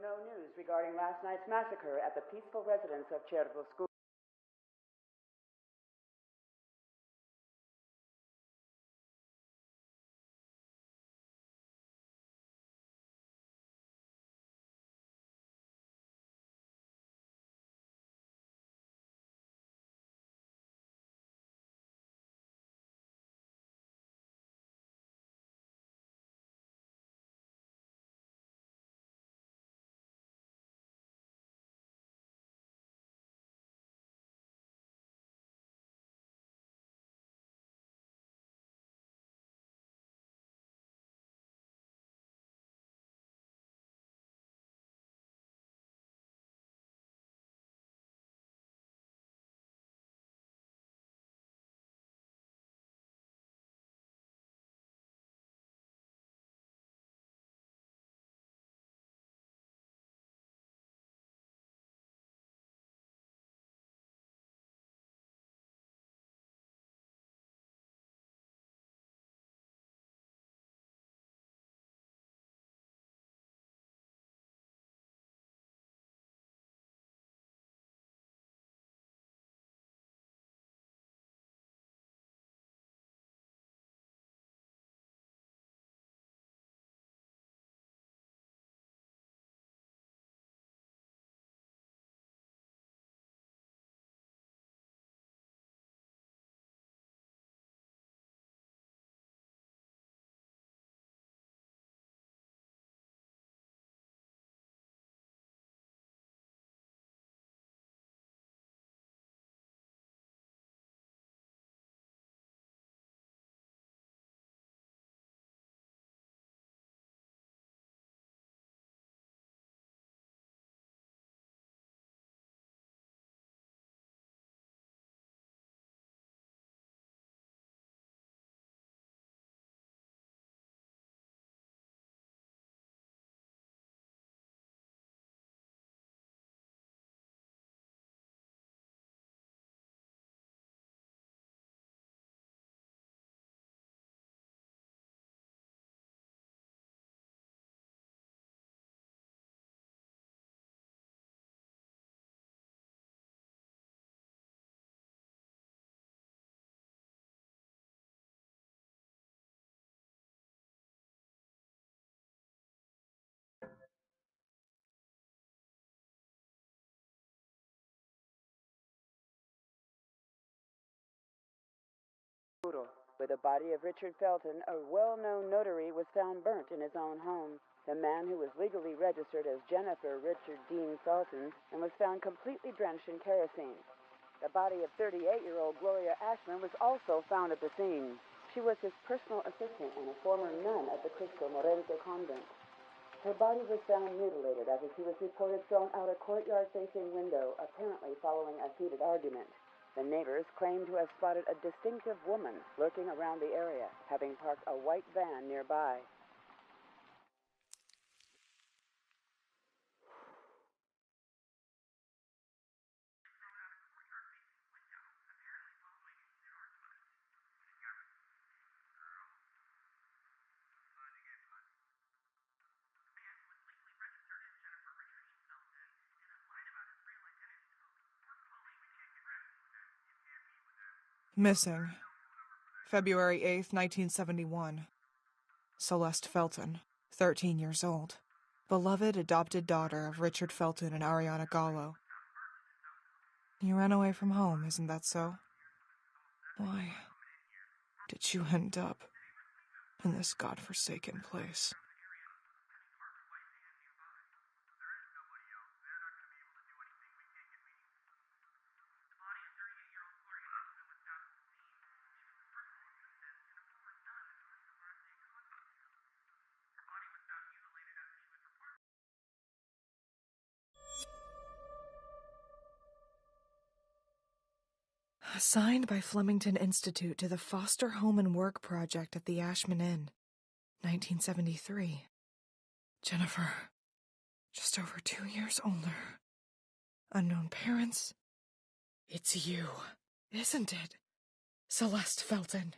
no news regarding last night's massacre at the peaceful residence of Cervoscu. Where the body of Richard Felton, a well-known notary, was found burnt in his own home. The man who was legally registered as Jennifer Richard Dean Felton and was found completely drenched in kerosene. The body of 38-year-old Gloria Ashman was also found at the scene. She was his personal assistant and a former nun at the Cristo Morente convent. Her body was found mutilated after she was reported thrown out a courtyard-facing window, apparently following a heated argument. The neighbors claim to have spotted a distinctive woman lurking around the area, having parked a white van nearby. Missing. February 8th, 1971. Celeste Felton, 13 years old. Beloved adopted daughter of Richard Felton and Ariana Gallo. You ran away from home, isn't that so? Why did you end up in this godforsaken place? Assigned by Flemington Institute to the Foster Home and Work Project at the Ashman Inn, 1973. Jennifer, just over 2 years older. Unknown parents. It's you, isn't it, Celeste Felton?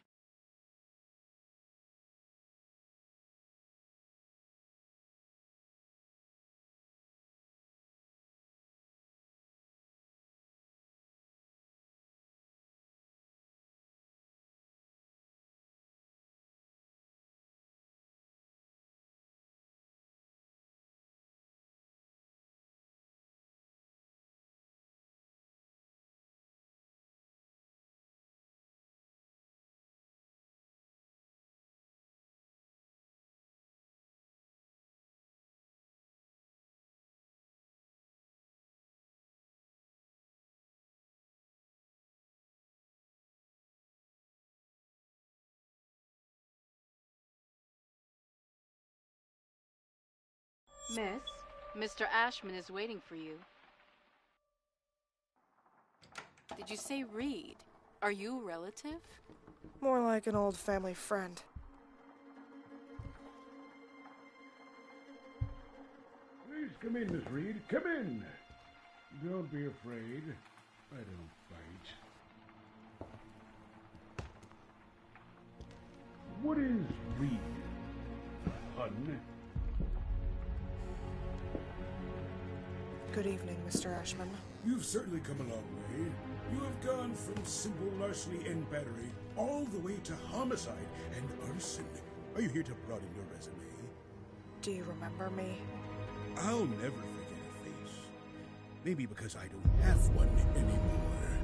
Miss, Mr. Ashman is waiting for you. Did you say Reed? Are you a relative? More like an old family friend. Please come in, Miss Reed. Come in. Don't be afraid. I don't bite. What is Reed? Hun? Good evening, Mr. Ashman. You've certainly come a long way. You have gone from simple larceny and battery all the way to homicide and arson. Are you here to broaden your resume? Do you remember me? I'll never forget a face. Maybe because I don't have one anymore.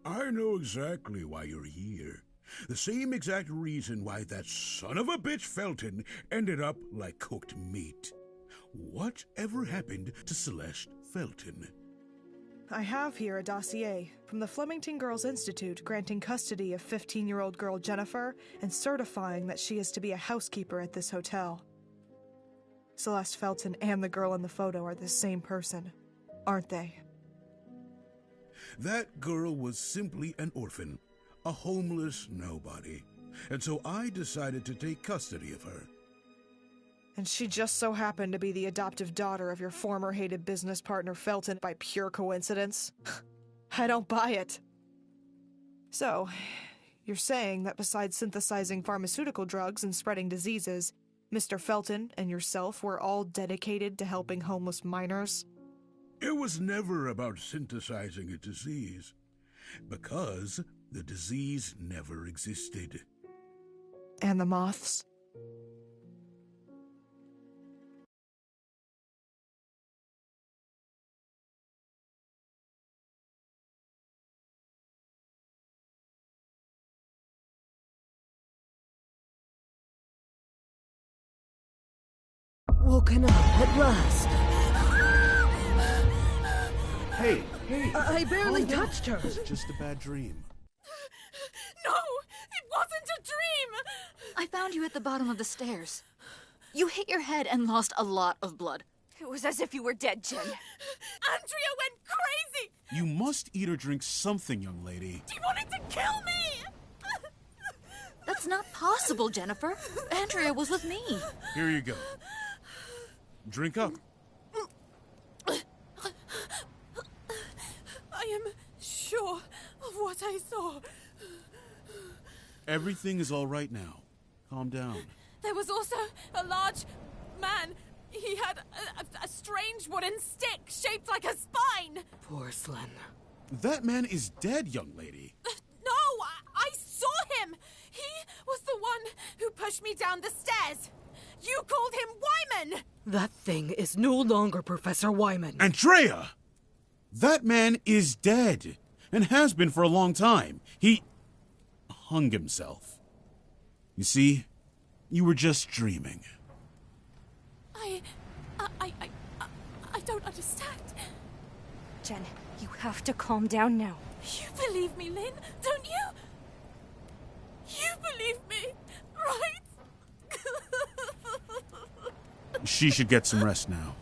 I know exactly why you're here. The same exact reason why that son of a bitch Felton ended up like cooked meat. Whatever happened to Celeste Felton? I have here a dossier from the Flemington Girls Institute granting custody of 15-year-old girl Jennifer and certifying that she is to be a housekeeper at this hotel. Celeste Felton and the girl in the photo are the same person, aren't they? That girl was simply an orphan, a homeless nobody, and so I decided to take custody of her. And she just so happened to be the adoptive daughter of your former hated business partner Felton by pure coincidence? I don't buy it. So, you're saying that besides synthesizing pharmaceutical drugs and spreading diseases, Mr. Felton and yourself were all dedicated to helping homeless minors? It was never about synthesizing a disease, because the disease never existed. And the moths? Woken up at last. Hey! I barely touched her. It's just a bad dream. No! It wasn't a dream! I found you at the bottom of the stairs. You hit your head and lost a lot of blood. It was as if you were dead, Jen. Andrea went crazy! You must eat or drink something, young lady. She wanted to kill me! That's not possible, Jennifer. Andrea was with me. Here you go. Drink up. I am sure of what I saw. Everything is all right now. Calm down. There was also a large man. He had a strange wooden stick shaped like a spine. Porcelain. That man is dead, young lady. No, I saw him. He was the one who pushed me down the stairs. You called him Wyman. That thing is no longer Professor Wyman. Andrea! That man is dead, and has been for a long time. He hung himself. You see, you were just dreaming. I don't understand. Jen, you have to calm down now. You believe me, Lynn, don't you? You believe me, right? She should get some rest now.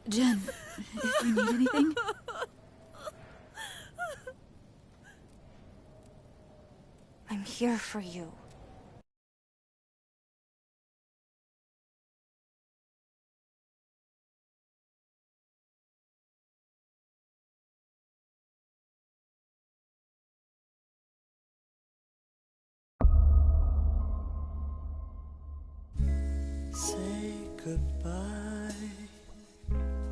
Jen, if you need anything... I'm here for you. Say goodbye,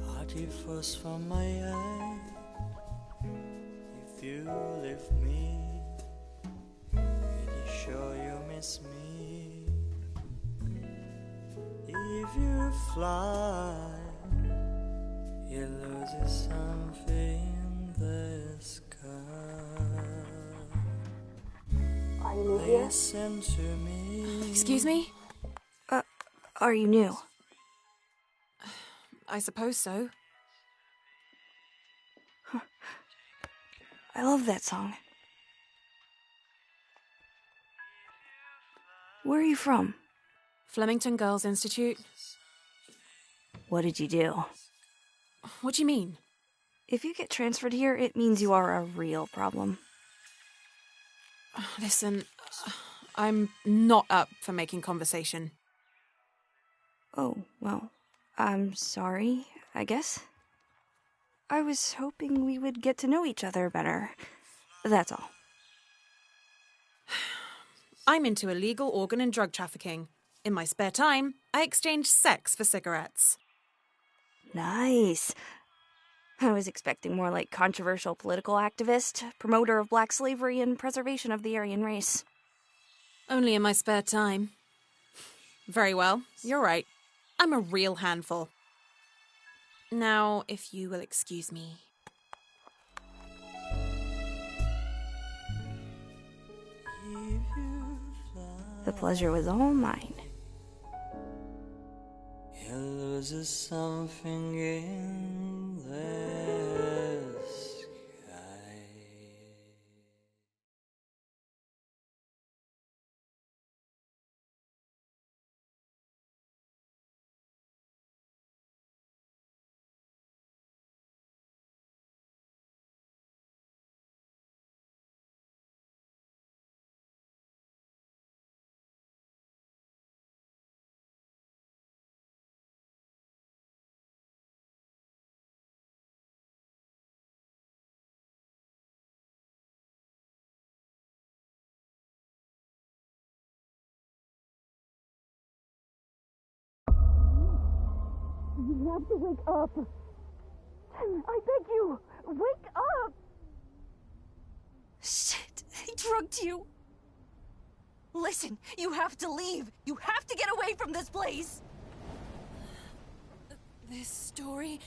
party first from my eye. If you leave me, pretty sure you miss me. If you fly, you lose something in the sky. Are you new here? Listen to me. Excuse me? Are you new? I suppose so. I love that song. Where are you from? Flemington Girls Institute. What did you do? What do you mean? If you get transferred here, it means you are a real problem. Listen, I'm not up for making conversation. Oh, well, I'm sorry, I guess. I was hoping we would get to know each other better. That's all. I'm into illegal organ and drug trafficking. In my spare time, I exchange sex for cigarettes. Nice. I was expecting more like controversial political activist, promoter of black slavery and preservation of the Aryan race. Only in my spare time. Very well, you're right. I'm a real handful. Now, if you will excuse me. The pleasure was all mine. He loses something in the sky. You have to wake up. I beg you, wake up! Shit, he drugged you. Listen, you have to leave. You have to get away from this place. This story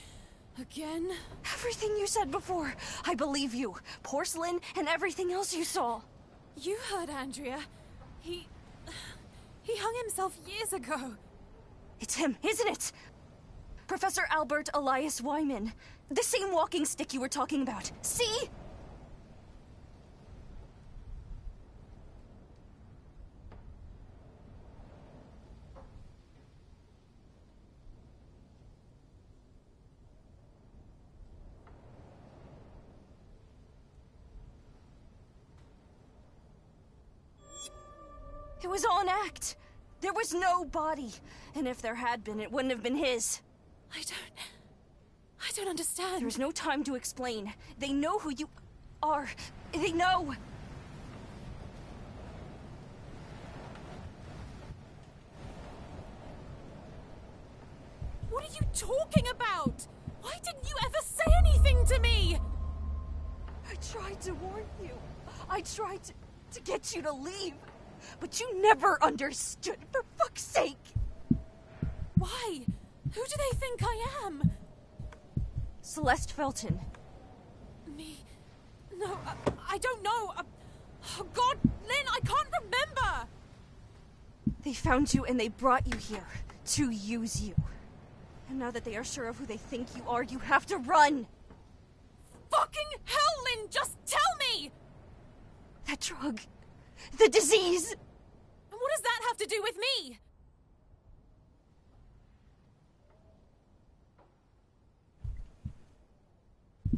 again? Everything you said before, I believe you. Porcelain and everything else you saw. You heard Andrea. He hung himself years ago. It's him, isn't it? Professor Albert Elias Wyman. The same walking stick you were talking about. See? It was all an act. There was no body. And if there had been, it wouldn't have been his. I don't understand. There's no time to explain. They know who you are. They know. What are you talking about? Why didn't you ever say anything to me? I tried to warn you. I tried to get you to leave. But you never understood, for fuck's sake. Why? Who do they think I am? Celeste Felton. Me? No, I don't know. Oh God, Lynn, I can't remember! They found you and they brought you here to use you. And now that they are sure of who they think you are, you have to run! Fucking hell, Lynn, just tell me! That drug. The disease! And what does that have to do with me?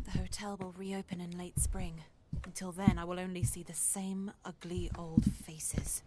The hotel will reopen in late spring. Until then, I will only see the same ugly old faces.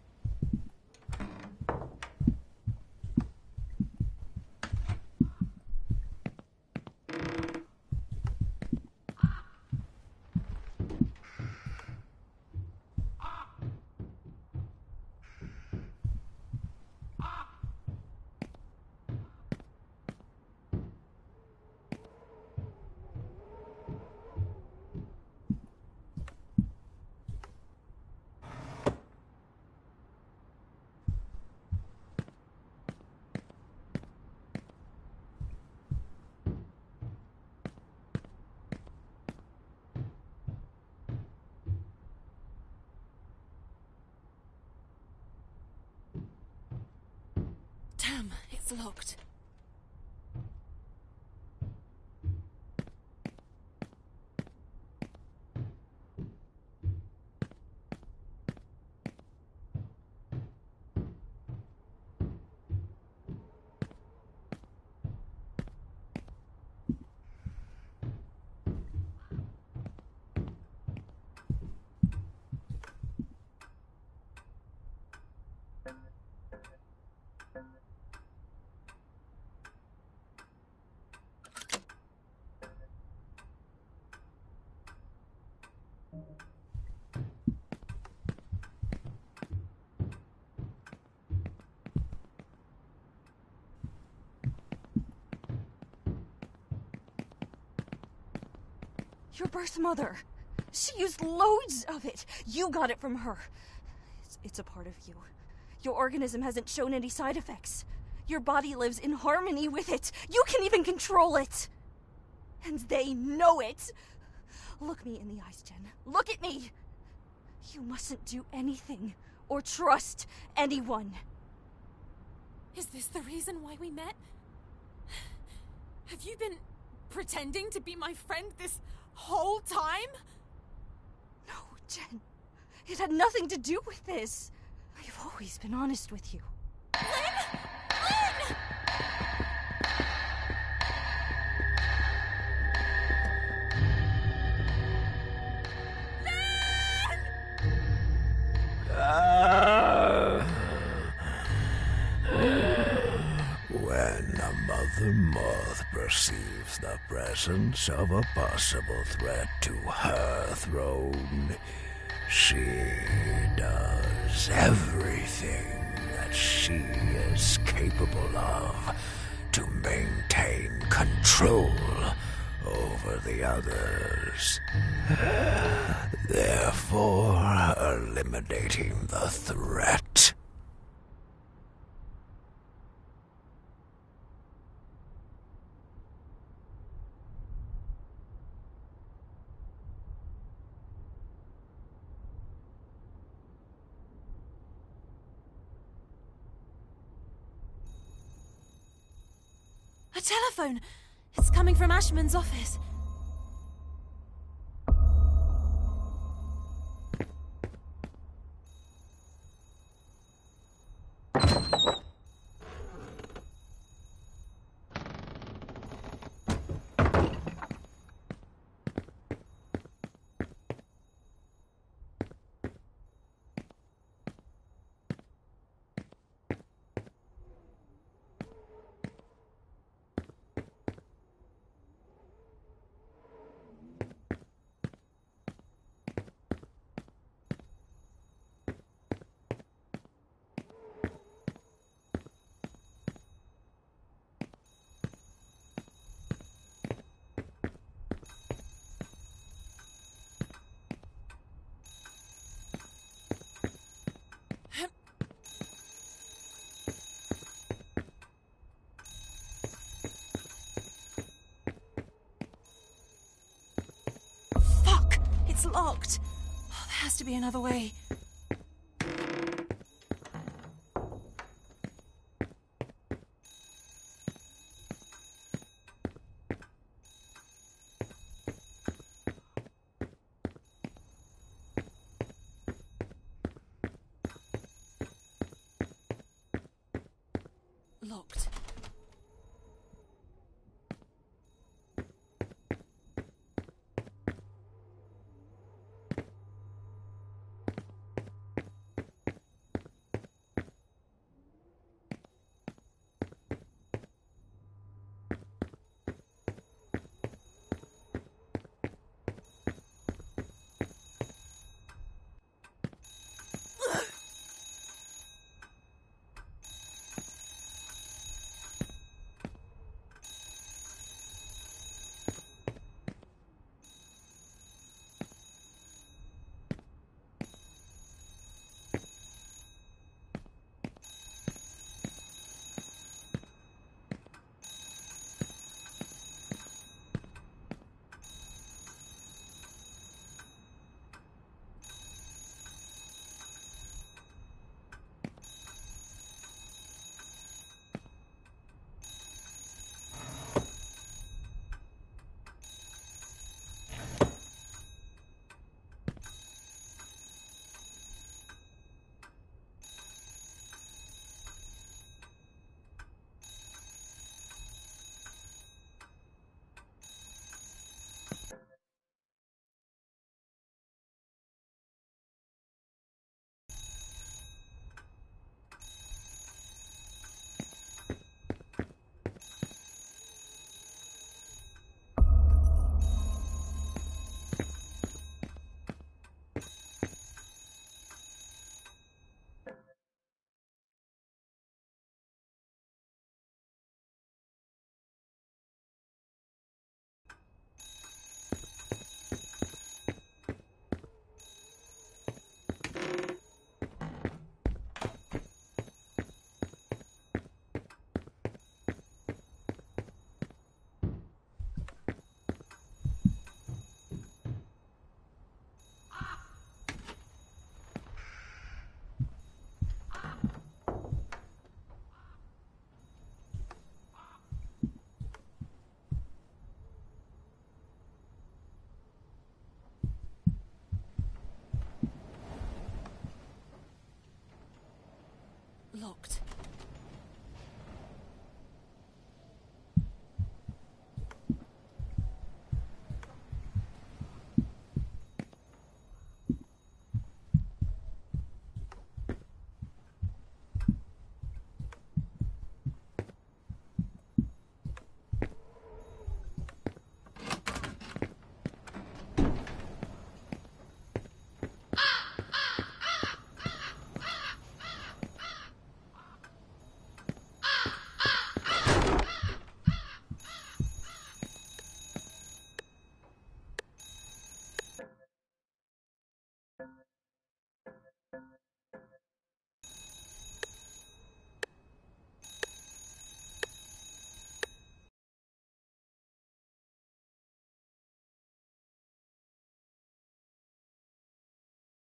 Damn, it's locked. Your birth mother. She used loads of it. You got it from her. It's a part of you. Your organism hasn't shown any side effects. Your body lives in harmony with it. You can even control it. And they know it. Look me in the eyes, Jen. Look at me. You mustn't do anything or trust anyone. Is this the reason why we met? Have you been pretending to be my friend this whole time? No, Jen. It had nothing to do with this. I've always been honest with you. Lynn! Lynn! When a mother moth perceives the presence of a possible threat to her throne, she does everything that she is capable of to maintain control over the others, therefore eliminating the threat. A telephone! It's coming from Ashman's office. It's locked. Oh, there has to be another way. Locked.